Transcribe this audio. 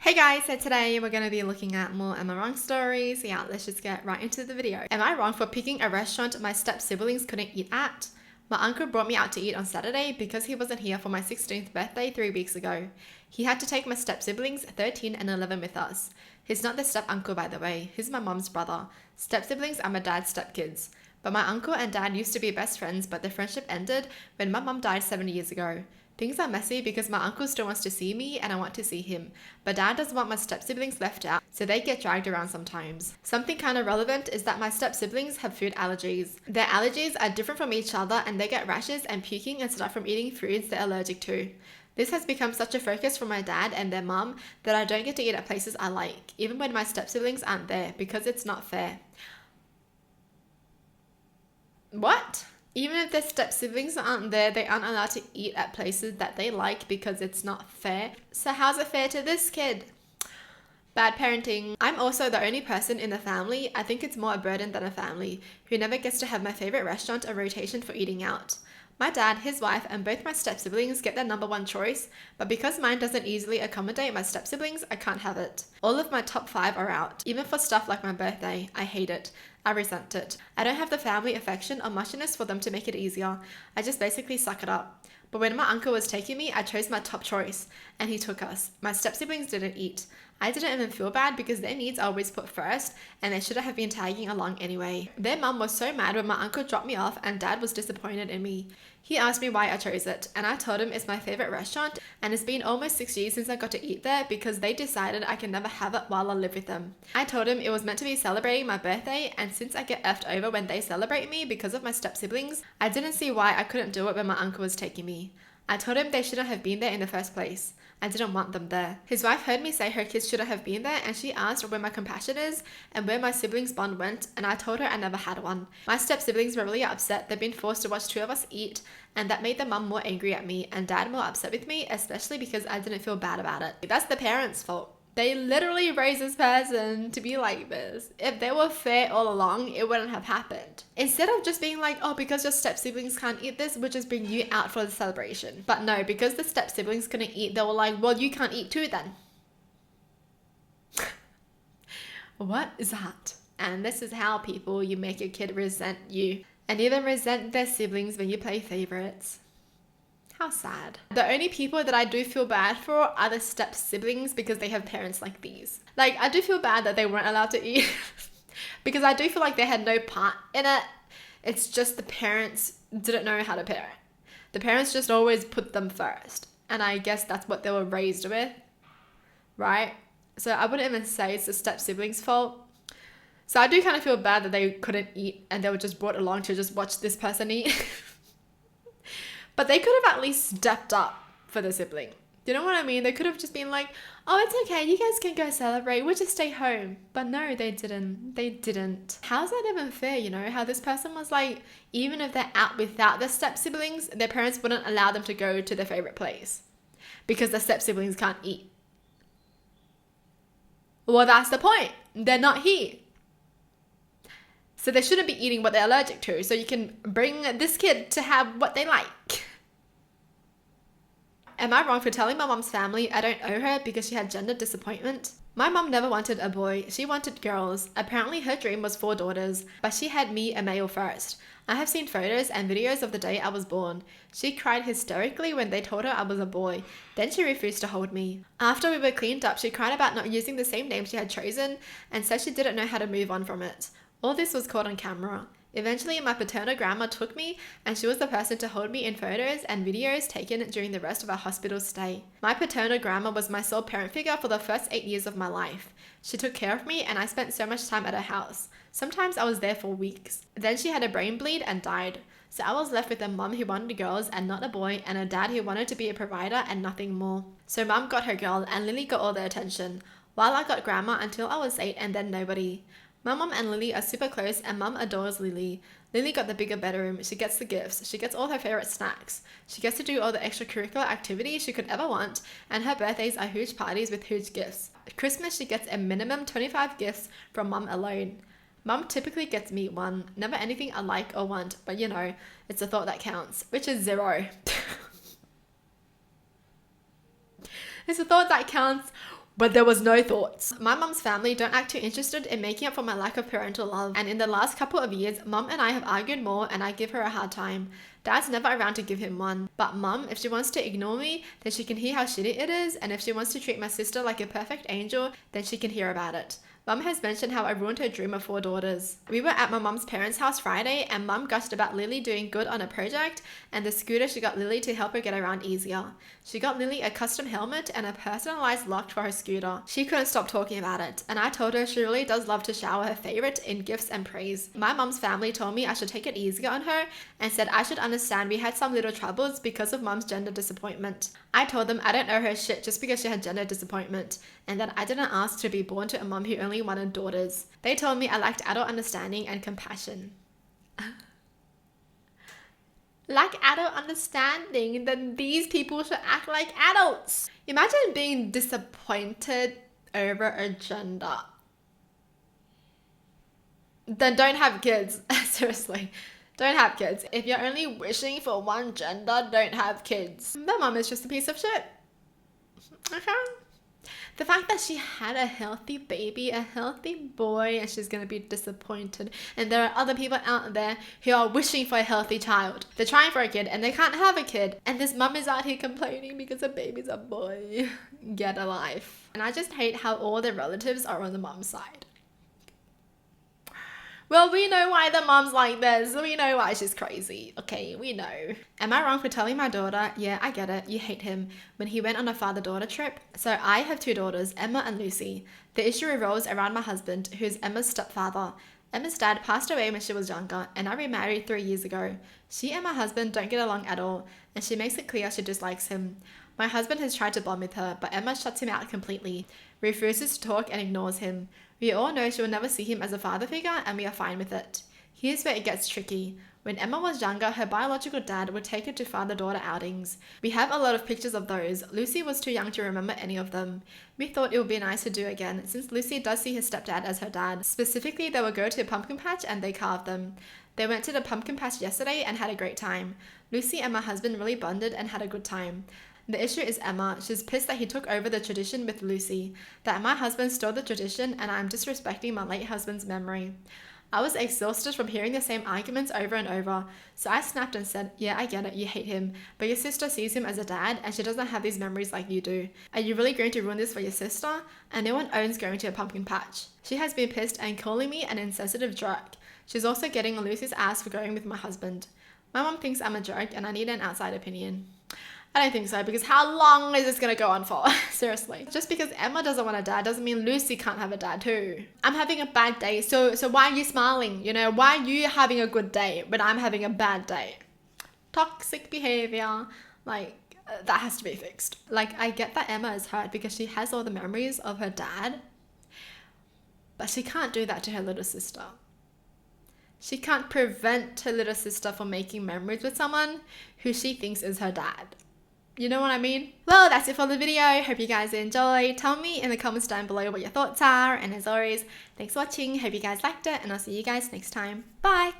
Hey guys, so today we're going to be looking at more Am I Wrong stories. Yeah, let's just get right into the video. Am I wrong for picking a restaurant my step siblings couldn't eat at? My uncle brought me out to eat on Saturday because he wasn't here for my 16th birthday 3 weeks ago. He had to take my step siblings 13 and 11 with us. He's not the step uncle, by the way. He's my mom's brother. Step siblings are my dad's step kids. But my uncle and dad used to be best friends, but the friendship ended when my mom died 7 years ago. Things are messy because my uncle still wants to see me and I want to see him, but dad doesn't want my step siblings left out, so they get dragged around sometimes. Something kind of relevant is that my step siblings have food allergies. Their allergies are different from each other and they get rashes and puking and stuff from eating foods they're allergic to. This has become such a focus for my dad and their mum that I don't get to eat at places I like, even when my step siblings aren't there, because it's not fair. What? Even if their step siblings aren't there, they aren't allowed to eat at places that they like because it's not fair. So how's it fair to this kid? Bad parenting. I'm also the only person in the family, I think it's more a burden than a family, who never gets to have my favorite restaurant a rotation for eating out. My dad, his wife, and both my step siblings get their number one choice, but because mine doesn't easily accommodate my step siblings, I can't have it. All of my top 5 are out, even for stuff like my birthday. I hate it. I resent it. I don't have the family affection or mushiness for them to make it easier. I just basically suck it up. But when my uncle was taking me, I chose my top choice, and he took us. My step siblings didn't eat. I didn't even feel bad because their needs are always put first, and they should have been tagging along anyway. Their mum was so mad when my uncle dropped me off and dad was disappointed in me. He asked me why I chose it, and I told him it's my favorite restaurant, and it's been almost 6 years since I got to eat there because they decided I can never have it while I live with them. I told him it was meant to be celebrating my birthday, and since I get effed over when they celebrate me because of my step siblings, I didn't see why I couldn't do it when my uncle was taking me. I told him they shouldn't have been there in the first place. I didn't want them there. His wife heard me say her kids shouldn't have been there, and she asked where my compassion is and where my siblings' bond went, and I told her I never had one. My step siblings were really upset. They'd been forced to watch 2 of us eat, and that made the mum more angry at me and dad more upset with me, especially because I didn't feel bad about it. That's the parents' fault. They literally raised this person to be like this. If they were fair all along, it wouldn't have happened. Instead of just being like, oh, because your step siblings can't eat this, we'll just bring you out for the celebration. But no, because the step siblings couldn't eat, they were like, well, you can't eat too then. What is that? And this is how you make your kid resent you and even resent their siblings when you play favorites. How sad. The only people that I do feel bad for are the step siblings because they have parents like these. Like, I do feel bad that they weren't allowed to eat because I do feel like they had no part in it. It's just the parents didn't know how to parent. The parents just always put them first. And I guess that's what they were raised with, right? So I wouldn't even say it's the step siblings' fault. So I do kind of feel bad that they couldn't eat and they were just brought along to just watch this person eat. But they could have at least stepped up for the sibling. You know what I mean? They could have just been like, oh, it's okay. You guys can go celebrate. We'll just stay home. But no, they didn't. They didn't. How's that even fair, you know? How this person was like, even if they're out without their step siblings, their parents wouldn't allow them to go to their favorite place because the step siblings can't eat. Well, that's the point. They're not here. So they shouldn't be eating what they're allergic to. So you can bring this kid to have what they like. Am I wrong for telling my mom's family I don't owe her because she had gender disappointment? My mom never wanted a boy. She wanted girls. Apparently her dream was 4 daughters, but she had me, a male, first. I have seen photos and videos of the day I was born. She cried hysterically when they told her I was a boy. Then she refused to hold me. After we were cleaned up, she cried about not using the same name she had chosen and said she didn't know how to move on from it. All this was caught on camera. Eventually, my paternal grandma took me, and she was the person to hold me in photos and videos taken during the rest of our hospital stay. My paternal grandma was my sole parent figure for the first 8 years of my life. She took care of me, and I spent so much time at her house. Sometimes I was there for weeks. Then she had a brain bleed and died. So I was left with a mum who wanted girls and not a boy, and a dad who wanted to be a provider and nothing more. So mum got her girl, and Lily got all the attention, while I got grandma until I was 8 and then nobody. My mom and Lily are super close and mum adores Lily. Lily got the bigger bedroom. She gets the gifts. She gets all her favorite snacks. She gets to do all the extracurricular activities she could ever want, and her birthdays are huge parties with huge gifts. At Christmas, she gets a minimum 25 gifts from mum alone. Mum typically gets me one, never anything I like or want, but you know, it's a thought that counts, which is 0. It's a thought that counts, but there was no thoughts. My mum's family don't act too interested in making up for my lack of parental love, and in the last couple of years, mum and I have argued more and I give her a hard time. Dad's never around to give him one, but mum, if she wants to ignore me, then she can hear how shitty it is, and if she wants to treat my sister like a perfect angel, then she can hear about it. Mum has mentioned how I ruined her dream of 4 daughters. We were at my mum's parents' house Friday and mum gushed about Lily doing good on a project and the scooter she got Lily to help her get around easier. She got Lily a custom helmet and a personalized lock for her scooter. She couldn't stop talking about it, and I told her she really does love to shower her favorite in gifts and praise. My mum's family told me I should take it easier on her and said I should understand we had some little troubles because of mum's gender disappointment. I told them I don't owe her shit just because she had gender disappointment, and that I didn't ask to be born to a mum who only wanted daughters. They told me I lacked adult understanding and compassion. Lack adult understanding, then these people should act like adults. Imagine being disappointed over a gender. Then don't have kids. Seriously. Don't have kids. If you're only wishing for one gender, don't have kids. The mum is just a piece of shit. Okay? The fact that she had a healthy baby, a healthy boy, and she's gonna be disappointed. And there are other people out there who are wishing for a healthy child. They're trying for a kid and they can't have a kid. And this mum is out here complaining because her baby's a boy. Get a life. And I just hate how all the relatives are on the mum's side. Well, we know why the mom's like this. We know why she's crazy. Okay, we know. Am I wrong for telling my daughter, yeah, I get it, you hate him, when he went on a father-daughter trip? So I have 2 daughters, Emma and Lucy. The issue revolves around my husband, who's Emma's stepfather. Emma's dad passed away when she was younger, and I remarried 3 years ago. She and my husband don't get along at all, and she makes it clear she dislikes him. My husband has tried to bond with her, but Emma shuts him out completely, refuses to talk and ignores him. We all know she will never see him as a father figure, and we are fine with it. Here's where it gets tricky. When Emma was younger, her biological dad would take her to father-daughter outings. We have a lot of pictures of those. Lucy was too young to remember any of them. We thought it would be nice to do again, since Lucy does see her stepdad as her dad. Specifically, they would go to a pumpkin patch and they carved them. They went to the pumpkin patch yesterday and had a great time. Lucy and my husband really bonded and had a good time. The issue is Emma. She's pissed that he took over the tradition with Lucy, that my husband stole the tradition and I'm disrespecting my late husband's memory. I was exhausted from hearing the same arguments over and over, so I snapped and said, yeah, I get it, you hate him, but your sister sees him as a dad and she doesn't have these memories like you do. Are you really going to ruin this for your sister? And no one owns going to a pumpkin patch. She has been pissed and calling me an insensitive jerk. She's also getting on Lucy's ass for going with my husband. My mom thinks I'm a jerk and I need an outside opinion. I don't think so, because how long is this gonna go on for? Seriously. Just because Emma doesn't want a dad doesn't mean Lucy can't have a dad too. I'm having a bad day, so why are you smiling? You know, why are you having a good day when I'm having a bad day? Toxic behavior, like, that has to be fixed. Like, I get that Emma is hurt because she has all the memories of her dad, but she can't do that to her little sister. She can't prevent her little sister from making memories with someone who she thinks is her dad. You know what I mean? Well, that's it for the video. Hope you guys enjoyed. Tell me in the comments down below what your thoughts are. And as always, thanks for watching. Hope you guys liked it. And I'll see you guys next time. Bye!